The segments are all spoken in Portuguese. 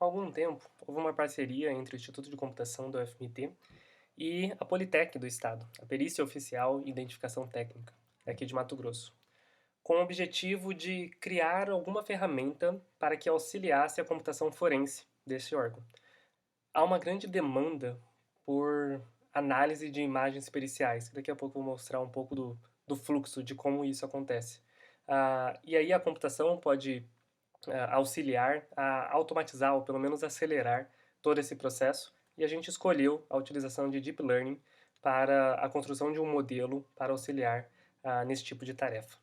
Há algum tempo, houve uma parceria entre o Instituto de Computação da UFMT e a Politec do Estado, a Perícia Oficial e Identificação Técnica, aqui de Mato Grosso, com o objetivo de criar alguma ferramenta para que auxiliasse a computação forense desse órgão. Há uma grande demanda por análise de imagens periciais, que daqui a pouco eu vou mostrar um pouco do fluxo de como isso acontece. E aí a computação pode auxiliar a automatizar ou pelo menos acelerar todo esse processo, e a gente escolheu a utilização de Deep Learning para a construção de um modelo para auxiliar nesse tipo de tarefa.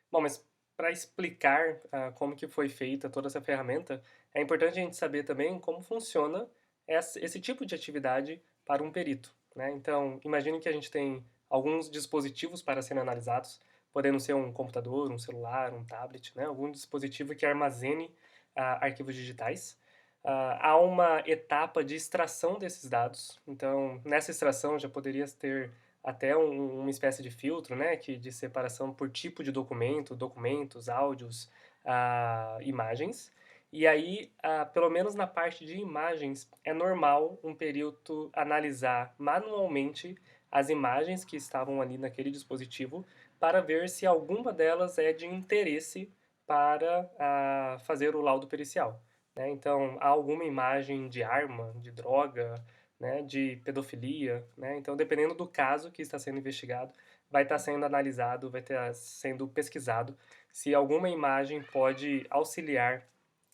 Bom, mas para explicar como que foi feita toda essa ferramenta, é importante a gente saber também como funciona esse tipo de atividade para um perito, né? Então, imagine que a gente tem alguns dispositivos para serem analisados, podendo ser um computador, um celular, um tablet, né? Algum dispositivo que armazene arquivos digitais. Há uma etapa de extração desses dados, então nessa extração já poderia ter até uma espécie de filtro, né, de separação por tipo de documento, documentos, áudios, imagens. E aí, pelo menos na parte de imagens, é normal um perito analisar manualmente as imagens que estavam ali naquele dispositivo para ver se alguma delas é de interesse para fazer o laudo pericial, né? Então, há alguma imagem de arma, de droga, né, de pedofilia, né? Então, dependendo do caso que está sendo investigado, vai estar sendo analisado, vai estar sendo pesquisado se alguma imagem pode auxiliar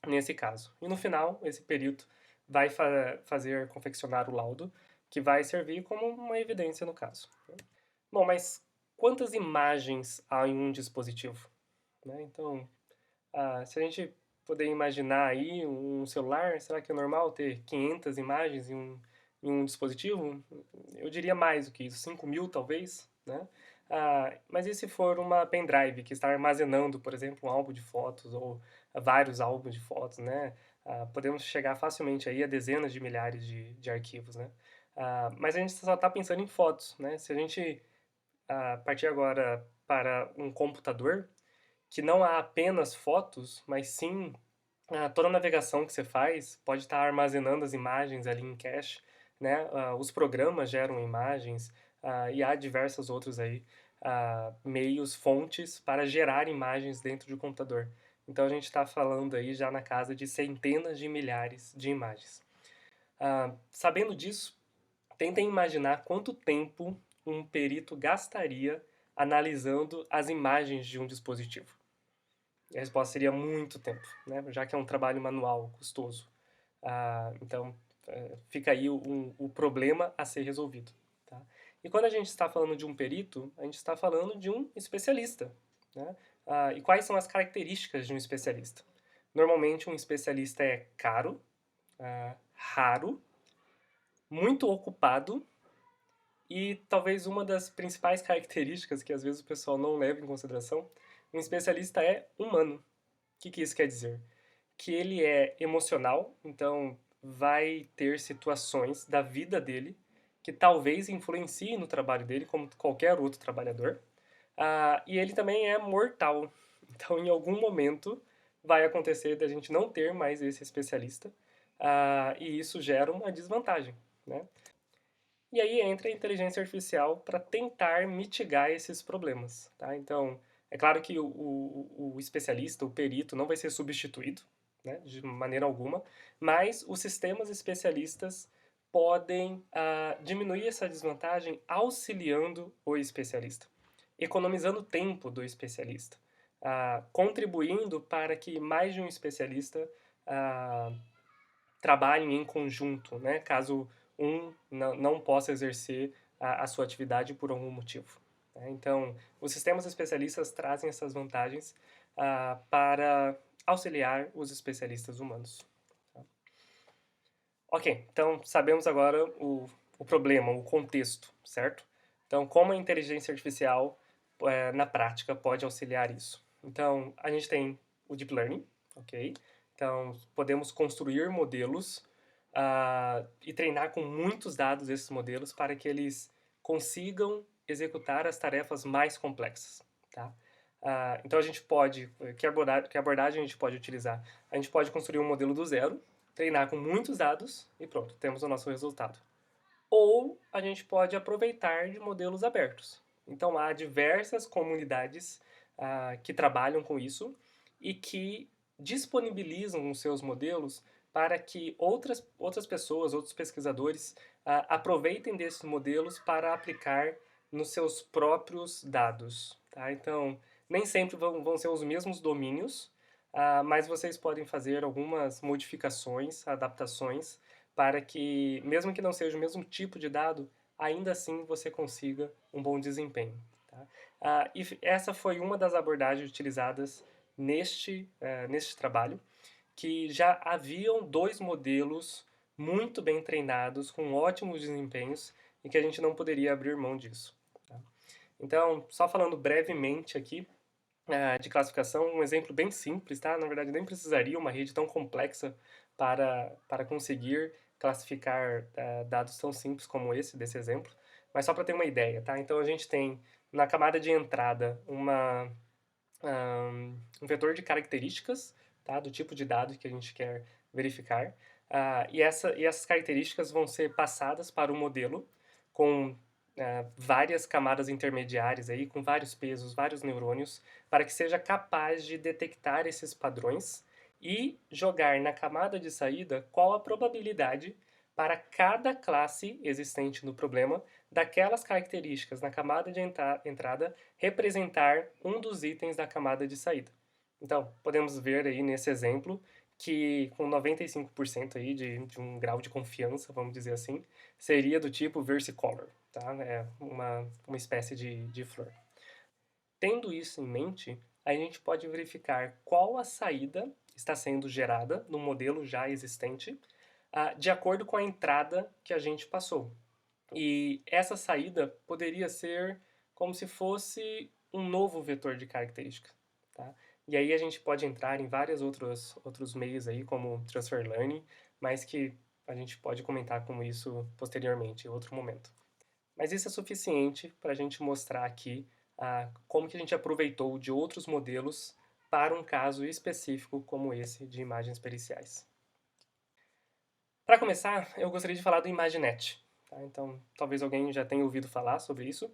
nesse caso. E no final, esse perito vai fazer confeccionar o laudo, que vai servir como uma evidência no caso. Bom, mas quantas imagens há em um dispositivo, né? Então, se a gente poder imaginar aí um celular, será que é normal ter 500 imagens em um dispositivo? Eu diria mais do que isso, 5.000 talvez, né? Mas e se for uma pendrive que está armazenando, por exemplo, um álbum de fotos ou vários álbuns de fotos, né? Podemos chegar facilmente aí a dezenas de milhares de arquivos, né? Mas a gente só está pensando em fotos, né? Se a gente partir agora para um computador, que não há apenas fotos, mas sim toda a navegação que você faz pode estar armazenando as imagens ali em cache, né? Os programas geram imagens e há diversos outros aí meios, fontes para gerar imagens dentro de um computador. Então a gente está falando aí já na casa de centenas de milhares de imagens. Sabendo disso, tentem imaginar quanto tempo um perito gastaria analisando as imagens de um dispositivo. E a resposta seria muito tempo, né? Já que é um trabalho manual, custoso. Então, fica aí o problema a ser resolvido. Tá? E quando a gente está falando de um perito, a gente está falando de um especialista. Né? E quais são as características de um especialista? Normalmente, um especialista é caro, raro, muito ocupado e talvez uma das principais características que às vezes o pessoal não leva em consideração, um especialista é humano. O que isso quer dizer? Que ele é emocional, então vai ter situações da vida dele que talvez influenciem no trabalho dele, como qualquer outro trabalhador. E ele também é mortal. Então, em algum momento, vai acontecer da gente não ter mais esse especialista, e isso gera uma desvantagem, né? E aí entra a inteligência artificial para tentar mitigar esses problemas, tá? Então, é claro que o especialista, o perito, não vai ser substituído, né, de maneira alguma, mas os sistemas especialistas podem diminuir essa desvantagem auxiliando o especialista, economizando tempo do especialista, contribuindo para que mais de um especialista ah, trabalhem em conjunto, né, caso um não possa exercer a sua atividade por algum motivo, né? Então, os sistemas especialistas trazem essas vantagens para auxiliar os especialistas humanos. Tá? Ok, então sabemos agora o problema, o contexto, certo? Então, como a inteligência artificial, na prática, pode auxiliar isso? Então, a gente tem o Deep Learning, ok? Então, podemos construir modelos e treinar com muitos dados esses modelos para que eles consigam executar as tarefas mais complexas, tá? Então a gente pode, que abordagem a gente pode utilizar? A gente pode construir um modelo do zero, treinar com muitos dados e pronto, temos o nosso resultado. Ou a gente pode aproveitar de modelos abertos. Então há diversas comunidades que trabalham com isso e que disponibilizam os seus modelos para que outras pessoas, outros pesquisadores aproveitem desses modelos para aplicar nos seus próprios dados. Tá? Então, nem sempre vão ser os mesmos domínios, mas vocês podem fazer algumas modificações, adaptações, para que, mesmo que não seja o mesmo tipo de dado, ainda assim você consiga um bom desempenho. Tá? E essa foi uma das abordagens utilizadas neste trabalho, que já haviam dois modelos muito bem treinados, com ótimos desempenhos, e que a gente não poderia abrir mão disso. Tá? Então, só falando brevemente aqui de classificação, um exemplo bem simples, tá? Na verdade, nem precisaria uma rede tão complexa para conseguir classificar dados tão simples como desse exemplo, mas só para ter uma ideia, tá? Então, a gente tem na camada de entrada um vetor de características, tá? Do tipo de dado que a gente quer verificar, e essas características vão ser passadas para o modelo com várias camadas intermediárias aí, com vários pesos, vários neurônios, para que seja capaz de detectar esses padrões e jogar na camada de saída qual a probabilidade para cada classe existente no problema daquelas características na camada de entrada representar um dos itens da camada de saída. Então, podemos ver aí nesse exemplo que com 95% aí de um grau de confiança, vamos dizer assim, seria do tipo versicolor, tá? É uma espécie de flor. Tendo isso em mente, a gente pode verificar qual a saída está sendo gerada no modelo já existente, de acordo com a entrada que a gente passou. E essa saída poderia ser como se fosse um novo vetor de característica, tá? E aí a gente pode entrar em vários outros meios aí, como Transfer Learning, mas que a gente pode comentar como isso posteriormente, em outro momento. Mas isso é suficiente para a gente mostrar aqui como que a gente aproveitou de outros modelos para um caso específico como esse de imagens periciais. Para começar, eu gostaria de falar do ImageNet. Tá? Então, talvez alguém já tenha ouvido falar sobre isso,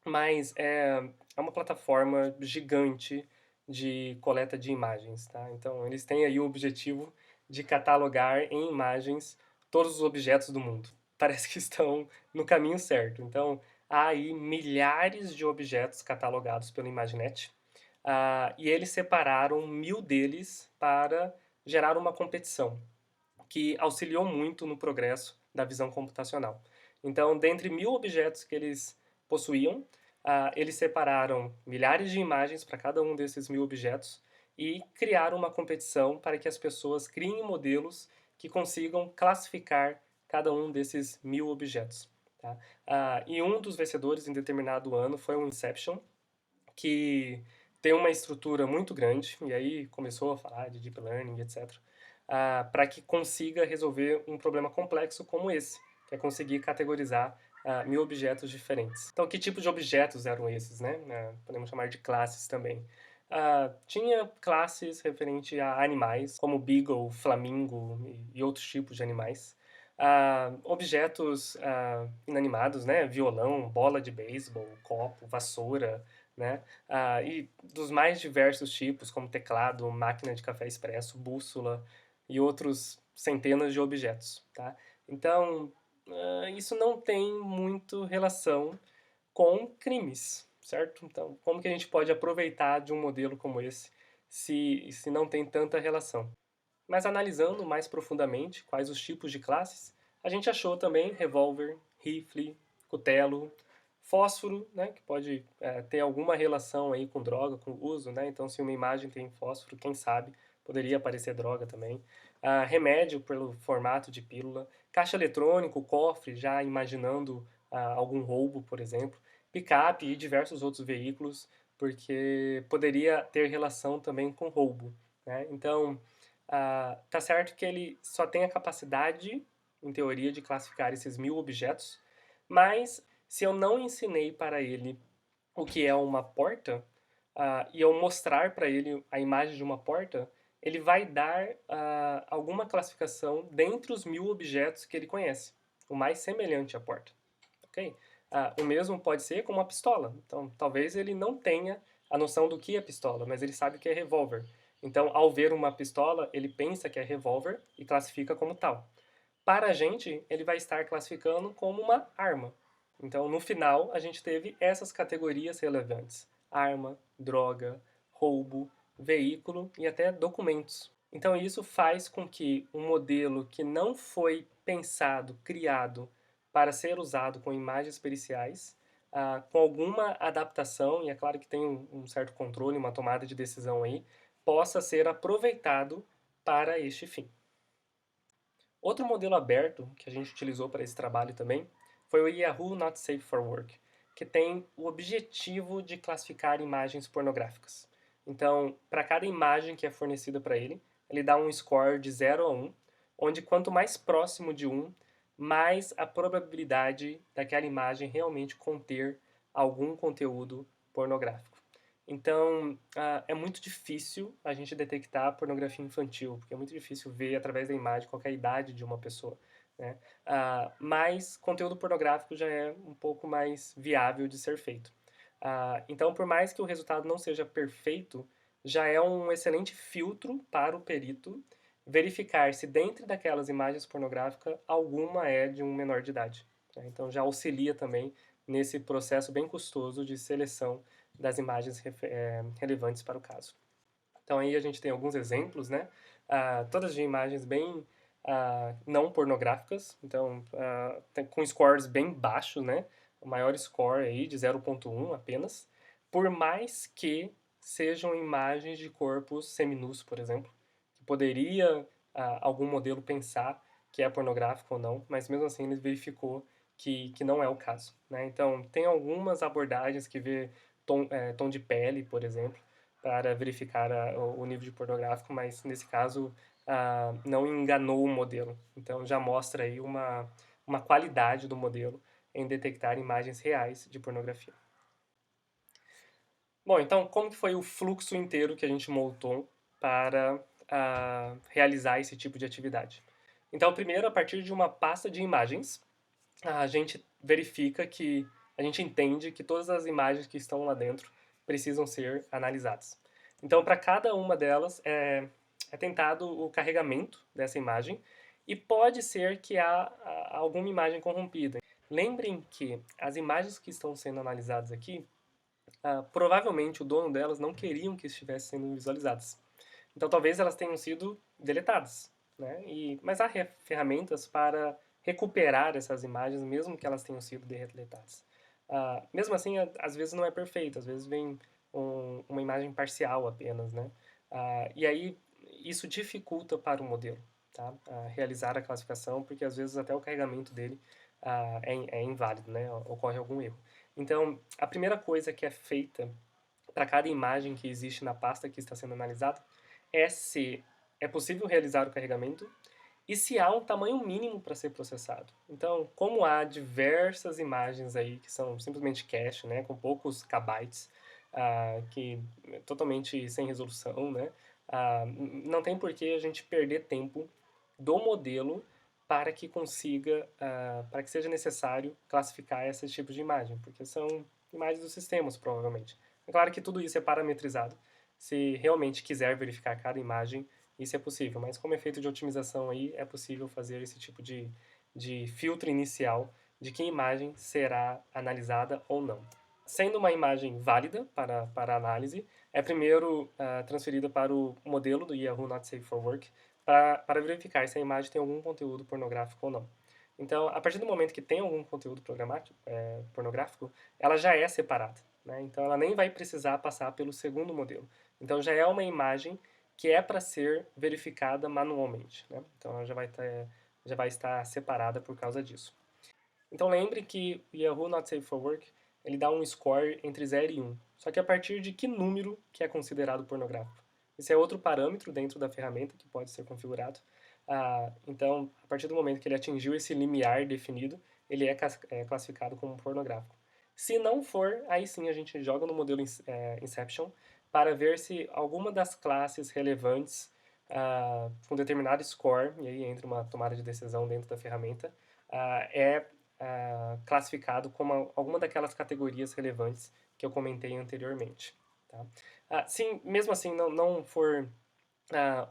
mas é uma plataforma gigante de coleta de imagens. Tá? Então, eles têm aí o objetivo de catalogar em imagens todos os objetos do mundo. Parece que estão no caminho certo. Então, há aí milhares de objetos catalogados pelo ImageNet, e eles separaram 1000 deles para gerar uma competição que auxiliou muito no progresso da visão computacional. Então, dentre 1000 objetos que eles possuíam, eles separaram milhares de imagens para cada um desses 1000 objetos e criaram uma competição para que as pessoas criem modelos que consigam classificar cada um desses 1000 objetos. Tá? E um dos vencedores em determinado ano foi o Inception, que tem uma estrutura muito grande, e aí começou a falar de Deep Learning, etc., para que consiga resolver um problema complexo como esse, que é conseguir categorizar 1000 objetos diferentes. Então, que tipo de objetos eram esses, né? Podemos chamar de classes também. Tinha classes referente a animais, como beagle, flamingo e outros tipos de animais. Objetos inanimados, né? Violão, bola de beisebol, copo, vassoura, né? E dos mais diversos tipos, como teclado, máquina de café expresso, bússola e outros centenas de objetos, tá? Então, isso não tem muito relação com crimes, certo? Então, como que a gente pode aproveitar de um modelo como esse se não tem tanta relação? Mas analisando mais profundamente quais os tipos de classes, a gente achou também revólver, rifle, cutelo, fósforo, né, que pode ter alguma relação aí com droga, com uso, né? Então, se uma imagem tem fósforo, quem sabe poderia aparecer droga também. Remédio pelo formato de pílula, caixa eletrônico, cofre, já imaginando algum roubo, por exemplo, picape e diversos outros veículos, porque poderia ter relação também com roubo, né? Então, tá certo que ele só tem a capacidade, em teoria, de classificar esses 1000 objetos, mas se eu não ensinei para ele o que é uma porta, e eu mostrar para ele a imagem de uma porta, ele vai dar alguma classificação dentre os 1000 objetos que ele conhece, o mais semelhante à porta. Ok? O mesmo pode ser com uma pistola. Então, talvez ele não tenha a noção do que é pistola, mas ele sabe que é revólver. Então, ao ver uma pistola, ele pensa que é revólver e classifica como tal. Para a gente, ele vai estar classificando como uma arma. Então, no final, a gente teve essas categorias relevantes: arma, droga, roubo, veículo e até documentos. Então, isso faz com que um modelo que não foi pensado, criado para ser usado com imagens periciais, com alguma adaptação, e é claro que tem um certo controle, uma tomada de decisão aí, possa ser aproveitado para este fim. Outro modelo aberto que a gente utilizou para esse trabalho também foi o Yahoo Not Safe for Work, que tem o objetivo de classificar imagens pornográficas. Então, para cada imagem que é fornecida para ele, ele dá um score de 0 a 1, onde quanto mais próximo de 1, mais a probabilidade daquela imagem realmente conter algum conteúdo pornográfico. Então, é muito difícil a gente detectar a pornografia infantil, porque é muito difícil ver através da imagem qual é a idade de uma pessoa, né? Mas conteúdo pornográfico já é um pouco mais viável de ser feito. Então, por mais que o resultado não seja perfeito, já é um excelente filtro para o perito verificar se dentro daquelas imagens pornográficas alguma é de um menor de idade, né? Então, já auxilia também nesse processo bem custoso de seleção das imagens relevantes para o caso. Então aí a gente tem alguns exemplos, né? Todas de imagens bem não pornográficas, então com scores bem baixos, né? O maior score aí de 0,1 apenas, por mais que sejam imagens de corpos seminus, por exemplo, que poderia algum modelo pensar que é pornográfico ou não, mas mesmo assim ele verificou que não é o caso, né? Então tem algumas abordagens que vê tom de pele, por exemplo, para verificar o nível de pornográfico, mas nesse caso não enganou o modelo. Então já mostra aí uma qualidade do modelo em detectar imagens reais de pornografia. Bom, então como que foi o fluxo inteiro que a gente montou para realizar esse tipo de atividade? Então, primeiro, a partir de uma pasta de imagens, a gente verifica que a gente entende que todas as imagens que estão lá dentro precisam ser analisadas. Então, para cada uma delas é tentado o carregamento dessa imagem e pode ser que há alguma imagem corrompida. Lembrem que as imagens que estão sendo analisadas aqui, provavelmente o dono delas não queriam que estivessem sendo visualizadas. Então, talvez elas tenham sido deletadas, né? Mas há ferramentas para recuperar essas imagens, mesmo que elas tenham sido deletadas. Mesmo assim, às vezes não é perfeito, às vezes vem uma imagem parcial apenas, né? E aí isso dificulta para o modelo, tá? Realizar a classificação, porque às vezes até o carregamento dele é inválido, né? Ocorre algum erro. Então, a primeira coisa que é feita para cada imagem que existe na pasta que está sendo analisada é se é possível realizar o carregamento e se há um tamanho mínimo para ser processado. Então, como há diversas imagens aí que são simplesmente cache, né, com poucos kbytes, que totalmente sem resolução, né, não tem por que a gente perder tempo do modelo para que consiga, para que seja necessário classificar esses tipos de imagem, porque são imagens dos sistemas, provavelmente. É claro que tudo isso é parametrizado. Se realmente quiser verificar cada imagem, isso é possível, mas como efeito de otimização aí, é possível fazer esse tipo de filtro inicial de que imagem será analisada ou não. Sendo uma imagem válida para análise, é primeiro transferida para o modelo do Yahoo Not Safe for Work para verificar se a imagem tem algum conteúdo pornográfico ou não. Então, a partir do momento que tem algum conteúdo pornográfico, ela já é separada, né? Então, ela nem vai precisar passar pelo segundo modelo. Então, já é uma imagem que é para ser verificada manualmente, né? Então, ela já vai estar separada por causa disso. Então, lembre que o Yahoo Not Safe for Work ele dá um score entre 0 e 1. Só que a partir de que número que é considerado pornográfico? Esse é outro parâmetro dentro da ferramenta que pode ser configurado. Então, a partir do momento que ele atingiu esse limiar definido, ele é classificado como pornográfico. Se não for, aí sim a gente joga no modelo Inception para ver se alguma das classes relevantes com determinado score, e aí entra uma tomada de decisão dentro da ferramenta, é classificado como alguma daquelas categorias relevantes que eu comentei anteriormente. Tá? Se mesmo assim não for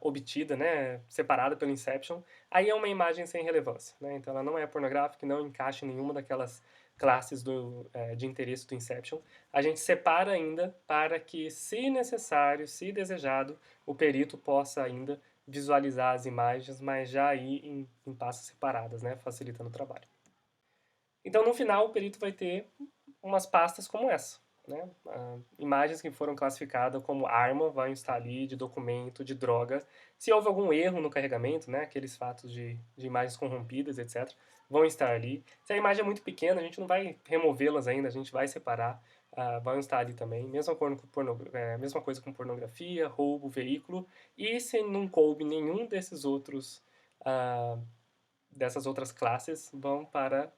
obtida, né, separada pelo Inception, aí é uma imagem sem relevância, né? Então ela não é pornográfica, não encaixa em nenhuma daquelas classes de interesse do Inception. A gente separa ainda para que, se necessário, se desejado, o perito possa ainda visualizar as imagens, mas já aí em pastas separadas, né, facilitando o trabalho. Então, no final, o perito vai ter umas pastas como essa, né? Imagens que foram classificadas como arma vão estar ali, de documento, de droga. Se houve algum erro no carregamento, né, aqueles fatos de imagens corrompidas, etc., vão estar ali. Se a imagem é muito pequena, a gente não vai removê-las ainda, a gente vai separar, vão estar ali também. Mesma coisa com pornografia, roubo, veículo. E se não coube nenhum desses outros dessas outras classes vão para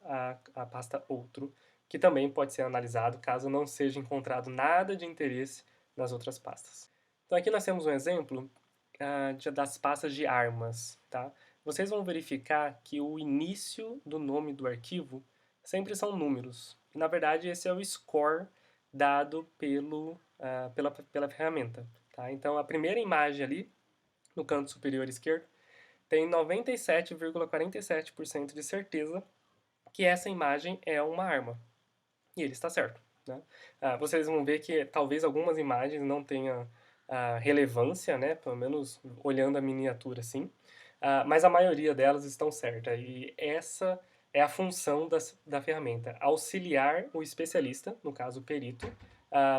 a pasta outro, que também pode ser analisado caso não seja encontrado nada de interesse nas outras pastas. Então aqui nós temos um exemplo das pastas de armas. Tá? Vocês vão verificar que o início do nome do arquivo sempre são números. E, na verdade, esse é o score dado pela ferramenta. Tá? Então a primeira imagem ali, no canto superior esquerdo, tem 97,47% de certeza que essa imagem é uma arma. E ele está certo. Né? Vocês vão ver que talvez algumas imagens não tenham relevância, né? Pelo menos olhando a miniatura assim, mas a maioria delas estão certas. E essa é a função da ferramenta, auxiliar o especialista, no caso o perito,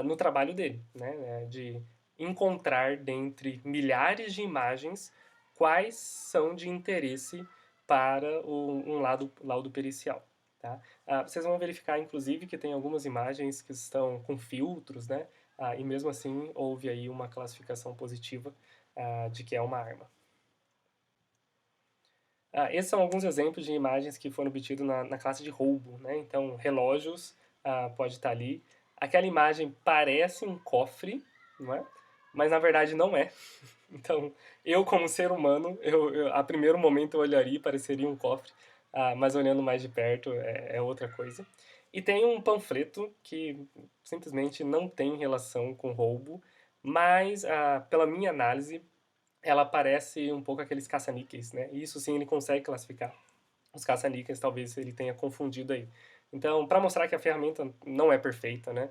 no trabalho dele, né? De encontrar dentre milhares de imagens quais são de interesse para um laudo pericial. Tá? Vocês vão verificar, inclusive, que tem algumas imagens que estão com filtros, né? E mesmo assim houve aí uma classificação positiva de que é uma arma. Esses são alguns exemplos de imagens que foram obtidos na classe de roubo, né? Então, relógios pode estar ali. Aquela imagem parece um cofre, não é? Mas na verdade não é. Então, eu como ser humano, a primeiro momento eu olharia e pareceria um cofre, mas olhando mais de perto é outra coisa. E tem um panfleto que simplesmente não tem relação com roubo, mas pela minha análise, ela parece um pouco aqueles caça-níqueis, né? E isso sim ele consegue classificar. Os caça-níqueis talvez ele tenha confundido aí. Então, para mostrar que a ferramenta não é perfeita, né?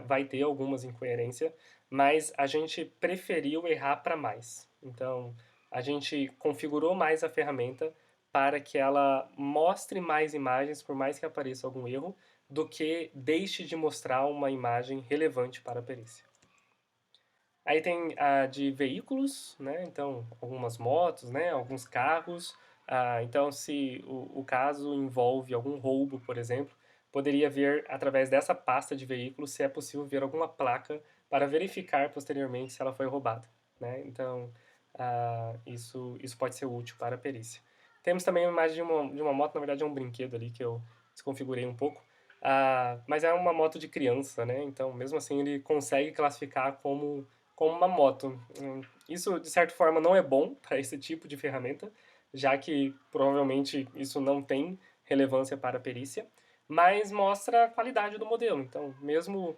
Vai ter algumas incoerências, mas a gente preferiu errar para mais. Então, a gente configurou mais a ferramenta para que ela mostre mais imagens, por mais que apareça algum erro, do que deixe de mostrar uma imagem relevante para a perícia. Aí tem a de veículos, né? Então, algumas motos, né? Alguns carros. Então, se o caso envolve algum roubo, por exemplo, poderia ver através dessa pasta de veículos se é possível ver alguma placa para verificar posteriormente se ela foi roubada, né? Então, isso pode ser útil para a perícia. Temos também uma imagem de uma moto, na verdade é um brinquedo ali que eu desconfigurei um pouco. Mas é uma moto de criança, né? Então, mesmo assim, ele consegue classificar como uma moto. Isso, de certa forma, não é bom para esse tipo de ferramenta, já que provavelmente isso não tem relevância para a perícia, mas mostra a qualidade do modelo. Então, mesmo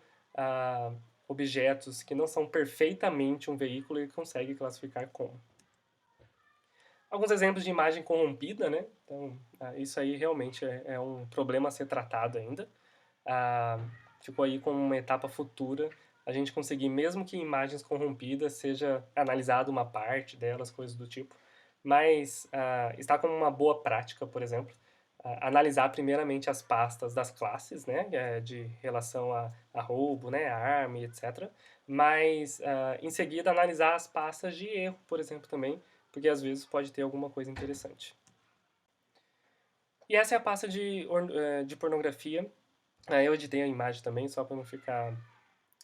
objetos que não são perfeitamente um veículo, ele consegue classificar como. Alguns exemplos de imagem corrompida, né? Então, isso aí realmente é um problema a ser tratado ainda. Ficou aí como uma etapa futura a gente conseguir, mesmo que imagens corrompidas, seja analisada uma parte delas, coisas do tipo, mas está como uma boa prática, por exemplo, analisar primeiramente as pastas das classes, né, de relação a roubo, né, a arma, etc. Mas, em seguida, analisar as pastas de erro, por exemplo, também, porque às vezes pode ter alguma coisa interessante. E essa é a pasta de pornografia. Eu editei a imagem também, só para não ficar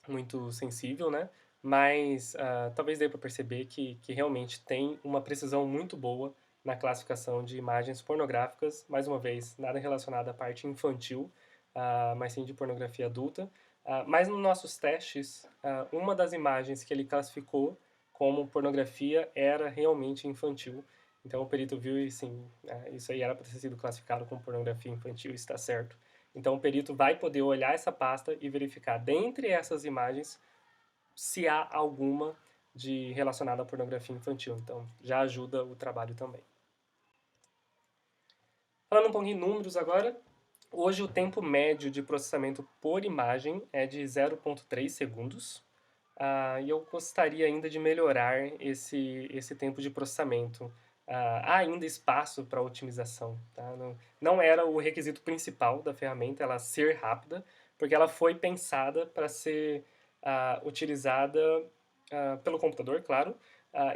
muito sensível, né? Mas talvez dê para perceber que realmente tem uma precisão muito boa na classificação de imagens pornográficas. Mais uma vez, nada relacionado à parte infantil, mas sim de pornografia adulta. Mas nos nossos testes, uma das imagens que ele classificou como pornografia era realmente infantil. Então o perito viu e sim, isso aí era para ter sido classificado como pornografia infantil, está certo. Então o perito vai poder olhar essa pasta e verificar dentre essas imagens se há alguma de relacionada à pornografia infantil. Então já ajuda o trabalho também. Falando um pouquinho em números agora, hoje o tempo médio de processamento por imagem é de 0,3 segundos. E eu gostaria ainda de melhorar esse tempo de processamento. Há ainda espaço para otimização. Tá? Não era o requisito principal da ferramenta, ela ser rápida, porque ela foi pensada para ser utilizada pelo computador, claro,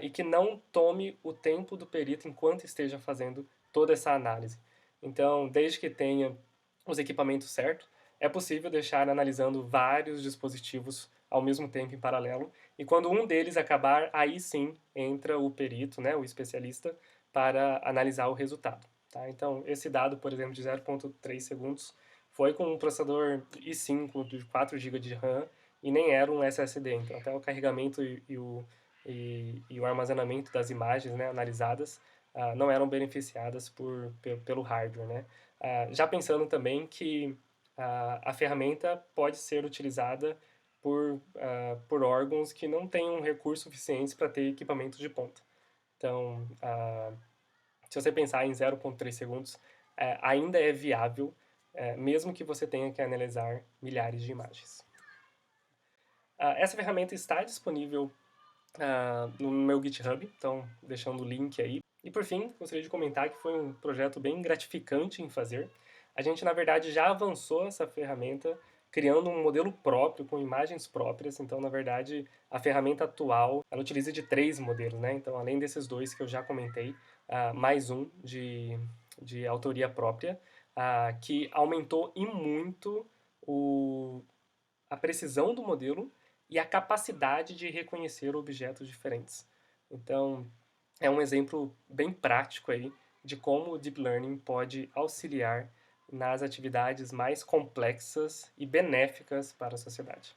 e que não tome o tempo do perito enquanto esteja fazendo toda essa análise. Então, desde que tenha os equipamentos certos, é possível deixar analisando vários dispositivos ao mesmo tempo em paralelo, e quando um deles acabar, aí sim entra o perito, né, o especialista, para analisar o resultado. Tá? Então, esse dado, por exemplo, de 0,3 segundos, foi com um processador i5 de 4 GB de RAM e nem era um SSD. Então, até o carregamento e o armazenamento das imagens, né, analisadas não eram beneficiadas pelo hardware. Né? Já pensando também que a ferramenta pode ser utilizada por órgãos que não tenham recursos suficientes para ter equipamentos de ponta. Então, se você pensar em 0,3 segundos, ainda é viável, mesmo que você tenha que analisar milhares de imagens. Essa ferramenta está disponível no meu GitHub, então deixando o link aí. E por fim, gostaria de comentar que foi um projeto bem gratificante em fazer. A gente, na verdade, já avançou essa ferramenta criando um modelo próprio, com imagens próprias. Então, na verdade, a ferramenta atual, ela utiliza de 3 modelos, né? Então, além desses 2 que eu já comentei, mais um de autoria própria, que aumentou e muito a precisão do modelo e a capacidade de reconhecer objetos diferentes. Então, é um exemplo bem prático aí de como o Deep Learning pode auxiliar nas atividades mais complexas e benéficas para a sociedade.